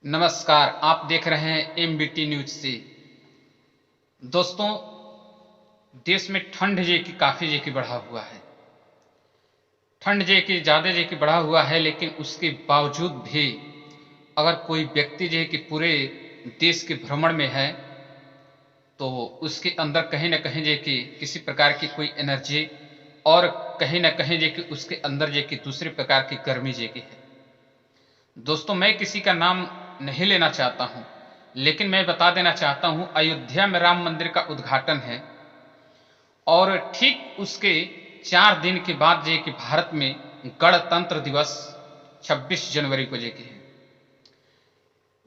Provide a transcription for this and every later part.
नमस्कार, आप देख रहे हैं एमबीटी न्यूज से। दोस्तों, देश में ठंड जे की काफ़ी जे की बढ़ा हुआ है। ठंड जे की ज़्यादा जे की बढ़ा हुआ है, लेकिन उसके बावजूद भी अगर कोई व्यक्ति जे कि पूरे देश के भ्रमण में है तो उसके अंदर कहीं ना कहीं जे कि किसी प्रकार की कोई एनर्जी और कहीं ना कहीं जे कि उसके अंदर जे कि दूसरे प्रकार की गर्मी जे की है। दोस्तों, मैं किसी का नाम नहीं लेना चाहता हूं, लेकिन मैं बता देना चाहता हूं, अयोध्या में राम मंदिर का उद्घाटन है और ठीक उसके 4 दिन के बाद जे कि भारत में गणतंत्र दिवस 26 जनवरी को जे कि है।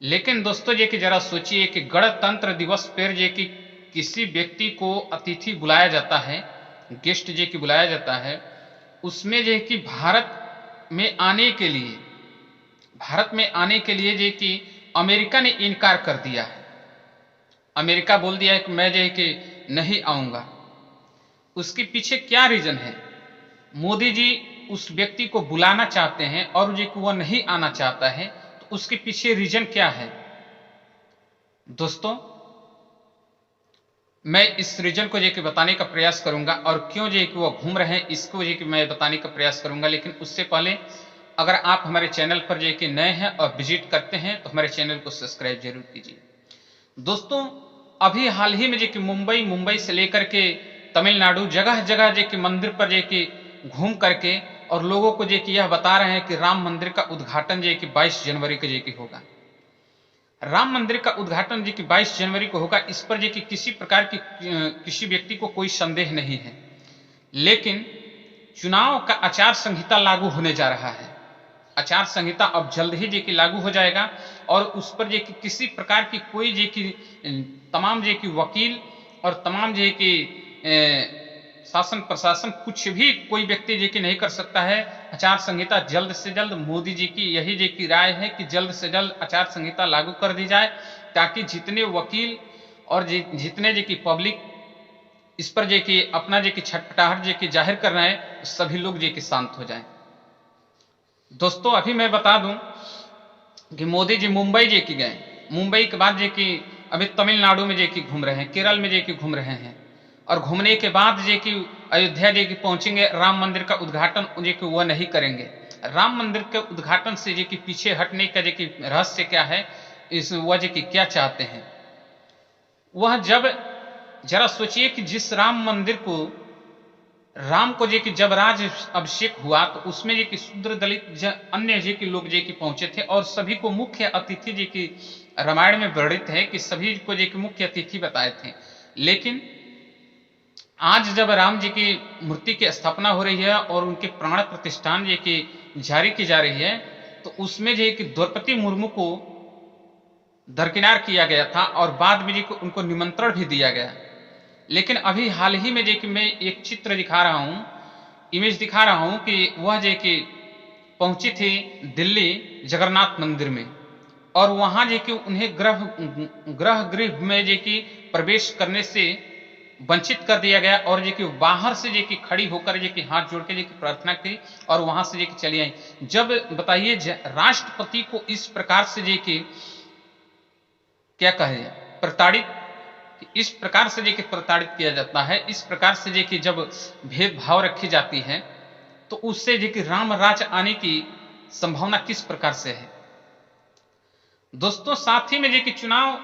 लेकिन दोस्तों, जे कि जरा सोचिए कि गणतंत्र दिवस पर जे कि किसी व्यक्ति को अतिथि बुलाया जाता है, गेस्ट जे कि बुलाया जाता है, उसमें जे कि भारत में आने के लिए जे कि अमेरिका ने इनकार कर दिया है। अमेरिका बोल दिया है कि मैं जे कि नहीं आऊंगा। उसके पीछे क्या रीजन है? मोदी जी उस व्यक्ति को बुलाना चाहते हैं और जे कि वह नहीं आना चाहता है, तो उसके पीछे रीजन क्या है? दोस्तों, मैं इस रीजन को जे कि बताने का प्रयास करूंगा और क्यों जे कि वह घूम रहे हैं इसको जे कि मैं बताने का प्रयास करूंगा। लेकिन उससे पहले अगर आप हमारे चैनल पर जे कि नए हैं और विजिट करते हैं तो हमारे चैनल को सब्सक्राइब जरूर कीजिए। दोस्तों, अभी हाल ही में जे कि मुंबई से लेकर के तमिलनाडु जगह जगह जे कि मंदिर पर जे कि घूम करके और लोगों को जे कि यह बता रहे हैं कि राम मंदिर का उद्घाटन जे कि 22 जनवरी को जे कि होगा। राम मंदिर का उद्घाटन जे कि 22 जनवरी को होगा, इस पर जे कि किसी प्रकार की किसी व्यक्ति को कोई संदेह नहीं है। लेकिन चुनाव का आचार संहिता लागू होने जा रहा है। आचार संहिता अब जल्द ही जे कि लागू हो जाएगा और उस पर जे कि किसी प्रकार की कोई जे कि तमाम जे कि वकील और तमाम जे कि शासन प्रशासन कुछ भी कोई व्यक्ति जे कि नहीं कर सकता है। आचार संहिता जल्द से जल्द, मोदी जी की यही जे की राय है कि जल्द से जल्द आचार संहिता लागू कर दी जाए, ताकि जितने वकील और जितने जे की पब्लिक इस पर जे कि अपना जे कि छटपटाहट जे कि जाहिर कर रहे हैं, सभी लोग जे कि शांत हो जाएं। दोस्तों, अभी मैं बता दूं कि मोदी जी मुंबई जे कि गए, मुंबई के बाद जे कि अभी तमिलनाडु में जे कि घूम रहे हैं, केरल में जे कि घूम रहे हैं और घूमने के बाद जे कि अयोध्या जे कि पहुंचेंगे। राम मंदिर का उद्घाटन जे कि वह नहीं करेंगे। राम मंदिर के उद्घाटन से जे कि पीछे हटने का जे कि रहस्य क्या है, इस वह जे कि क्या चाहते हैं वह जरा सोचिए कि जिस राम मंदिर को राम को जे कि जब राज अभिषेक हुआ तो उसमें जे कि शूद्र दलित अन्य जे कि लोग जे कि पहुंचे थे और सभी को मुख्य अतिथि जे कि रामायण में वर्णित है कि सभी को जे कि मुख्य अतिथि बताए थे। लेकिन आज जब राम जी की मूर्ति की स्थापना हो रही है और उनके प्राण प्रतिष्ठान जे कि जारी की जा रही है, तो उसमें जे कि द्रौपदी मुर्मू को दरकिनार किया गया था और बाद में जे कि उनको निमंत्रण भी दिया गया। लेकिन अभी हाल ही में जे कि मैं एक चित्र दिखा रहा हूं, इमेज दिखा रहा हूं कि वह जे कि पहुंची थी दिल्ली जगन्नाथ मंदिर में और वहां जे कि उन्हें गृह में जे कि प्रवेश करने से वंचित कर दिया गया और जे कि बाहर से जे कि खड़ी होकर जे कि हाथ जोड़ के जे कि प्रार्थना की और वहां से जे कि चली आई। जब बताइए राष्ट्रपति को इस प्रकार से जे कि क्या कहे प्रताड़ित, इस प्रकार से जे कि प्रताड़ित किया जाता है, इस प्रकार से जे कि जब भेदभाव रखी जाती है, तो उससे जे कि राम राज आने की संभावना किस प्रकार से है। दोस्तों, साथ ही में जे कि चुनाव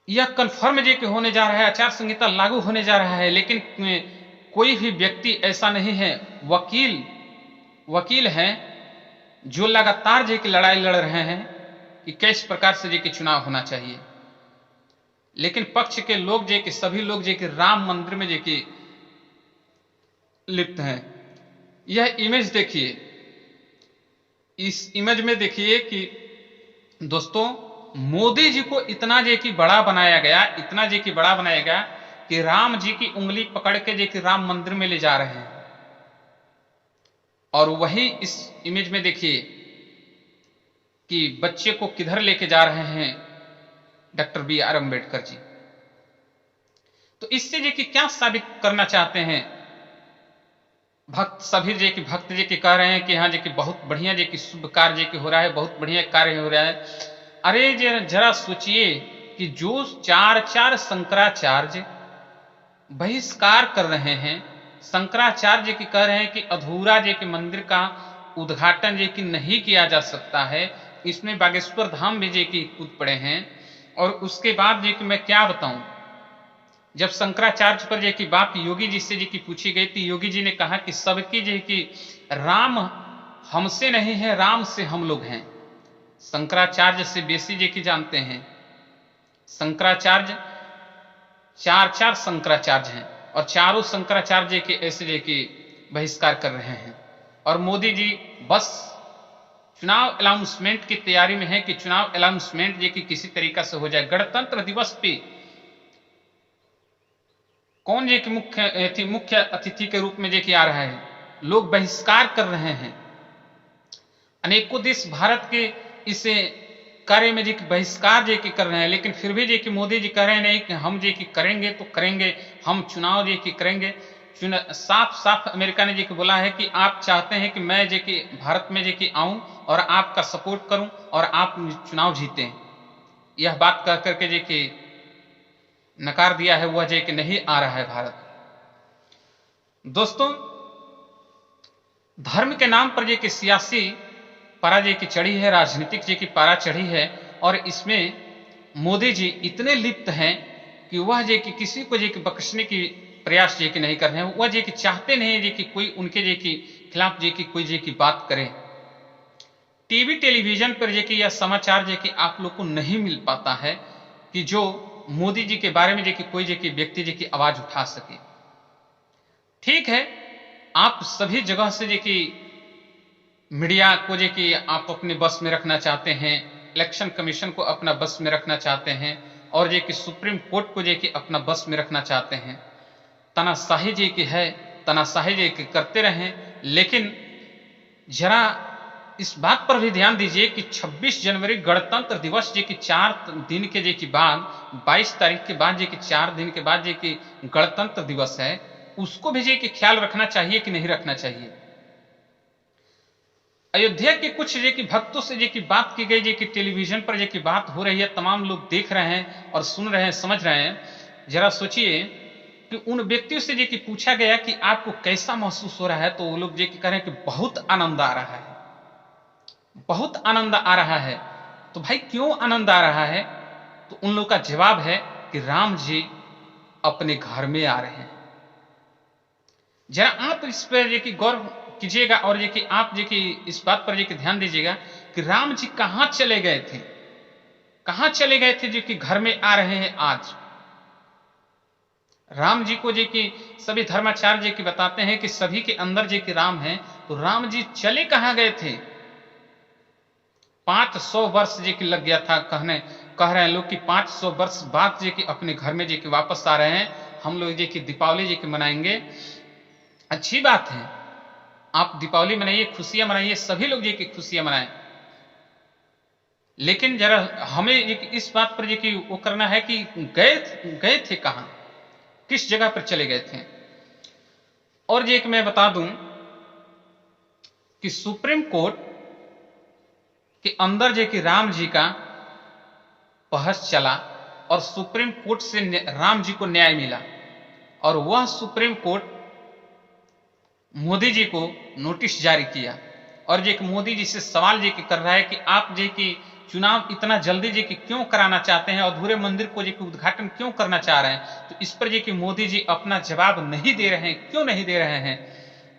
यह कंफर्म जे कि होने जा रहा है, आचार संहिता लागू होने जा रहा है, लेकिन कोई भी व्यक्ति ऐसा नहीं है, वकील हैं जो लगातार जे कि लड़ाई लड़ रहे हैं कि किस प्रकार से जे कि चुनाव होना चाहिए। लेकिन पक्ष के लोग जे कि सभी लोग जे कि राम मंदिर में जे कि लिप्त हैं। यह इमेज देखिए, इस इमेज में देखिए कि दोस्तों, मोदी जी को इतना जे कि बड़ा बनाया गया, इतना जे कि बड़ा बनाया गया कि राम जी की उंगली पकड़ के जे कि राम मंदिर में ले जा रहे हैं। और वही इस इमेज में देखिए कि बच्चे को किधर लेके जा रहे हैं डॉक्टर BR अम्बेडकर जी। तो इससे जे कि क्या साबित करना चाहते हैं भक्त सभी जे की भक्त जे की कह रहे हैं कि हाँ जे की बहुत बढ़िया जे की शुभ कार्य जे की हो रहा है, बहुत बढ़िया कार्य हो रहा है। अरे जरा सोचिए कि जो चार चार शंकराचार्य बहिष्कार कर रहे हैं, शंकराचार्य की कह रहे हैं कि अधूरा जे के मंदिर का उद्घाटन जे की नहीं किया जा सकता है, इसमें बागेश्वर धाम भी जे की कूद पड़े हैं। और उसके बाद जे की मैं क्या बताऊं, जब शंकराचार्य पर जे की बात योगी जी से जे की पूछी गई थी, योगी जी ने कहा कि सबकी जे की राम हमसे नहीं है, राम से हम लोग हैं। शंकराचार्य से बेसी जे की जानते हैं, शंकराचार्य चार चार शंकराचार्य हैं और चारों शंकराचार्य के ऐसे जे की बहिष्कार कर रहे हैं। और मोदी जी बस चुनाव अनाउंसमेंट की तैयारी में है कि चुनाव अनाउंसमेंट जे की किसी तरीका से हो जाए। गणतंत्र दिवस पे कौन जे की मुख्य अतिथि के रूप में जे की आ रहा है, लोग बहिष्कार कर रहे हैं। अनेकों देश भारत के इसे कार्य में जे की बहिष्कार जे की कर रहे हैं, लेकिन फिर भी जे की मोदी जी कह रहे हैं नहीं कि हम जे की करेंगे तो करेंगे, हम चुनाव जे की करेंगे। साफ साफ अमेरिका ने जे की बोला है कि आप चाहते हैं कि मैं जे की भारत में जे की आऊं और आपका सपोर्ट करूं और आप चुनाव जीतें। यह बात कह करके जे की नकार दिया है, वह जे कि नहीं आ रहा है भारत। दोस्तों, धर्म के नाम पर जे कि सियासी पारा जे की चढ़ी है, राजनीतिक जे की पारा चढ़ी है, और इसमें मोदी जी इतने लिप्त हैं कि वह जे कि किसी को जे कि बख्शने की प्रयास जे कि नहीं कर रहे हैं। वह जे कि चाहते नहीं जे कि कोई उनके जे कि खिलाफ जे कि कोई जे की बात करे। टीवी टेलीविजन पर जे कि यह समाचार जे कि आप लोग को नहीं मिल पाता है कि जो मोदी जी के बारे में जे कि कोई जे कि व्यक्ति जे की आवाज उठा सके। ठीक है, आप सभी जगह से जे कि मीडिया को जे कि आप अपने बस में रखना चाहते हैं, इलेक्शन कमीशन को अपना बस में रखना चाहते हैं, और जे कि सुप्रीम कोर्ट को जे कि अपना बस में रखना चाहते हैं। तानाशाही जे की है, तानाशाही जे की करते रहें, लेकिन जरा इस बात पर भी ध्यान दीजिए कि 26 जनवरी गणतंत्र दिवस जे कि 4 दिन के जे की बाद, 22 तारीख के बाद जे कि 4 दिन के बाद जे कि गणतंत्र दिवस है, उसको भी जे कि ख्याल रखना चाहिए कि नहीं रखना चाहिए। अयोध्या के कुछ जे की भक्तों से जे की बात की गई, जे की टेलीविजन पर जे की बात हो रही है, तमाम लोग देख रहे हैं और सुन रहे हैं, समझ रहे हैं। जरा सोचिए कि उन व्यक्तियों से जे की पूछा गया कि आपको कैसा महसूस हो रहा है, तो वो लोग जे की कह रहे हैं कि बहुत आनंद आ रहा है, बहुत आनंद आ रहा है। तो भाई क्यों आनंद आ रहा है? तो उन लोगों का जवाब है कि राम जी अपने घर में आ रहे हैं। जरा आप इस पर जे कि गौर कीजिएगा और जे कि आप जे कि इस बात पर जे कि ध्यान दीजिएगा कि राम जी कहां चले गए थे, कहां चले गए थे जो कि घर में आ रहे हैं आज। राम जी को जे कि सभी धर्माचार्य जे कि बताते हैं कि सभी के अंदर जे कि राम है, तो राम जी चले कहां गए थे? 500 वर्ष जे कि लग गया था, कह रहे हैं लोग कि 500 वर्ष बाद जे कि अपने घर में जे कि वापस आ रहे हैं। हम लोग जे कि दीपावली जे कि मनाएंगे, अच्छी बात है, आप दीपावली मनाइए, खुशियां मनाइए, सभी लोग जे कि खुशियां मनाएं। लेकिन जरा हमें इस बात पर जे कि वो करना है कि गए थे कहां, किस जगह पर चले गए थे। और जे कि मैं बता दूं कि सुप्रीम कोर्ट के अंदर जे कि राम जी का बहस चला और सुप्रीम कोर्ट से राम जी को न्याय मिला, और वह सुप्रीम कोर्ट मोदी जी को नोटिस जारी किया और जे कि मोदी जी से सवाल जे कि कर रहा है कि आप जे कि चुनाव इतना जल्दी जे कि क्यों कराना चाहते हैं, अधूरे मंदिर को जे कि उद्घाटन क्यों करना चाह रहे हैं। तो इस पर जे कि मोदी जी अपना जवाब नहीं दे रहे हैं। क्यों नहीं दे रहे हैं?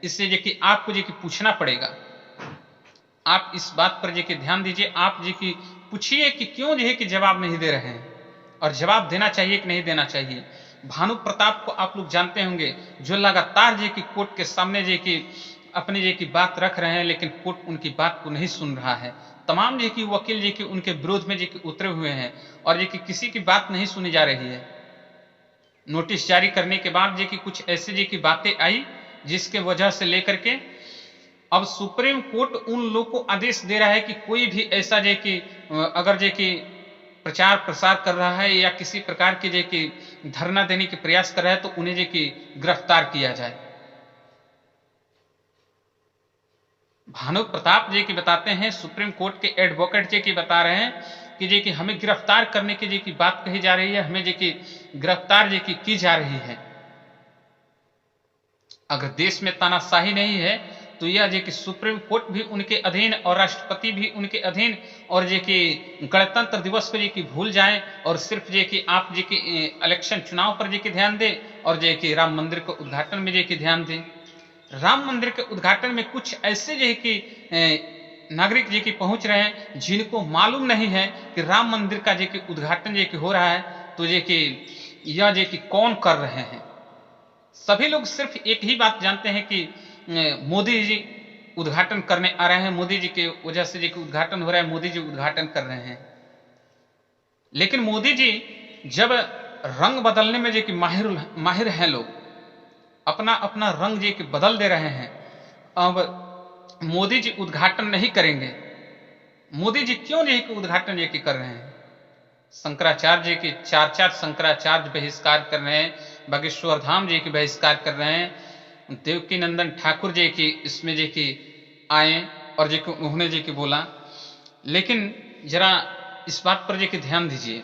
इससे जे कि आपको जे कि पूछना पड़ेगा। आप इस बात पर जे कि ध्यान दीजिए, आप जे कि पूछिए कि क्यों जे कि जवाब नहीं दे रहे हैं, और जवाब देना चाहिए कि नहीं देना चाहिए। भानु प्रताप को आप लोग जानते होंगे, जो लगातार जे कि कोर्ट के सामने जे कि अपनी जे की बात रख रहे हैं, लेकिन कोर्ट उनकी बात को नहीं सुन रहा है। तमाम जे कि वकील जे कि उनके विरोध में जे कि उतरे हुए हैं और जे कि किसी की बात नहीं सुनी जा रही है। नोटिस जारी करने के बाद जे कि कुछ ऐसे जे की बातें आई, जिसके वजह से लेकर के अब सुप्रीम कोर्ट उन लोग को आदेश दे रहा है कि कोई भी ऐसा जे कि अगर जे कि प्रचार प्रसार कर रहा है या किसी प्रकार के जे कि धरना देने के प्रयास कर रहा है, तो उन्हें जे कि गिरफ्तार किया जाए। भानु प्रताप जी की बताते हैं, सुप्रीम कोर्ट के एडवोकेट जी की बता रहे हैं कि जी कि हमें गिरफ्तार करने की जी की बात कही जा रही है, हमें जी की गिरफ्तार जी की जा रही है। अगर देश में तानाशाही नहीं है तो यह जे कि सुप्रीम कोर्ट भी उनके अधीन और राष्ट्रपति भी उनके अधीन, और जे कि गणतंत्र दिवस पर जे कि भूल जाएं और सिर्फ जे कि आप जे कि इलेक्शन चुनाव पर जे कि ध्यान दें और जे कि राम मंदिर के उद्घाटन में जे कि ध्यान दें। राम मंदिर के उद्घाटन में कुछ ऐसे जे कि नागरिक जी की पहुंच रहे हैं जिनको मालूम नहीं है कि राम मंदिर का जे कि उद्घाटन जे कि हो रहा है, तो जे कि यह जे कि कौन कर रहे हैं। सभी लोग सिर्फ एक ही बात जानते हैं कि मोदी जी उद्घाटन करने आ रहे हैं, मोदी जी की वजह से जी उद्घाटन हो रहा है, मोदी जी उद्घाटन कर रहे हैं। लेकिन मोदी जी जब रंग बदलने में जी कि माहिर हैं, लोग अपना अपना रंग जी कि बदल दे रहे हैं। अब मोदी जी उद्घाटन नहीं करेंगे, मोदी जी क्यों जी कि उद्घाटन जी कि कर रहे हैं। शंकराचार्य जी की चार शंकराचार्य बहिष्कार कर रहे हैं, बागेश्वर धाम जी की बहिष्कार कर रहे हैं, देवकी नंदन ठाकुर जी की इसमें जी की आए और जी उन्होंने जी की बोला। लेकिन जरा इस बात पर जी की ध्यान दीजिए,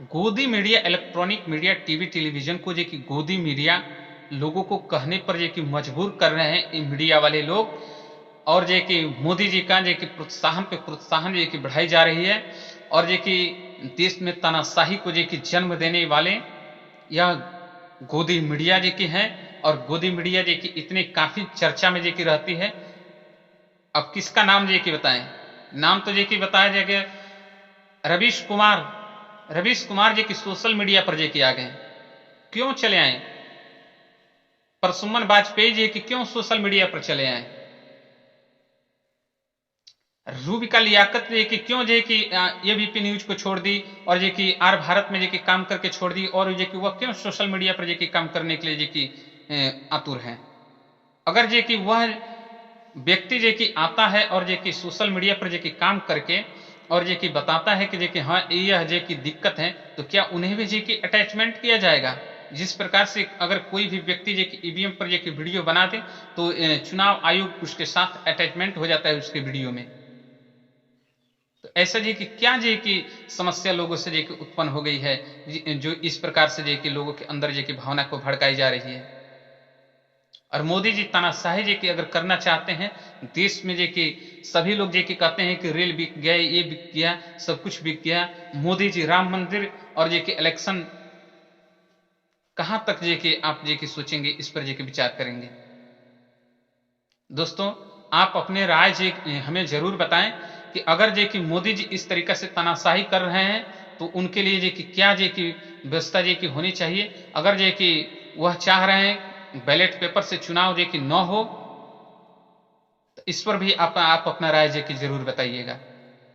गोदी media electronic media TV television को जी की गोदी मीडिया लोगों को कहने पर जी की मजबूर कर रहे हैं ये मीडिया वाले लोग, और जे कि मोदी जी का जे कि प्रोत्साहन पे प्रोत्साहन जे कि बढ़ाई जा रही है, और जे कि देश में तानाशाही को जे कि जन्म देने वाले यह गोदी मीडिया जे की है। और गोदी मीडिया जे की इतनी काफी चर्चा में जे की रहती है। अब किसका नाम जे की बताएं, नाम तो जे की बताया जाएगा रवीश कुमार जी की सोशल मीडिया पर जे की आ गए। क्यों चले आए? प्रसुमन वाजपेयी जी की क्यों सोशल मीडिया पर चले आए? रूबिका लियाकत जी की क्यों जे कि एबीपी न्यूज को छोड़ दी और जे कि आर भारत में जे कि काम करके छोड़ दी, और जे कि वह क्यों सोशल मीडिया पर जे कि काम करने के लिए जे कि आतुर हैं। अगर जे कि वह व्यक्ति जे कि आता है और जे कि सोशल मीडिया पर जे कि काम करके और जे कि बताता है कि जे कि हाँ यह जे कि दिक्कत है, तो क्या उन्हें भी जे कि अटैचमेंट किया जाएगा? जिस प्रकार से अगर कोई भी व्यक्ति जे कि ईवीएम पर जे कि वीडियो बना दे तो चुनाव आयोग उसके साथ अटैचमेंट हो जाता है उसके वीडियो में। तो ऐसा जी कि क्या जी की समस्या लोगों से जी की उत्पन्न हो गई है, जो इस प्रकार से जी कि लोगों के अंदर जी की भावना को भड़काई जा रही है। और मोदी जी तानाशाही जी की अगर करना चाहते हैं, देश में जी कि सभी लोग जी कि कहते हैं कि रेल बिक गया, ये बिक गया, सब कुछ बिक गया। मोदी जी राम मंदिर और जी कि इलेक्शन कहां तक जी कि आप जी कि सोचेंगे, इस पर जी कि विचार करेंगे। दोस्तों, आप अपने राय जी हमें जरूर बताएं कि अगर जे कि मोदी जी इस तरीके से तानाशाही कर रहे हैं तो उनके लिए जे कि क्या जे कि व्यवस्था जे कि होनी चाहिए। अगर जे कि वह चाह रहे हैं बैलेट पेपर से चुनाव जे कि न हो, तो इस पर भी आप अपना राय जे कि जरूर बताइएगा।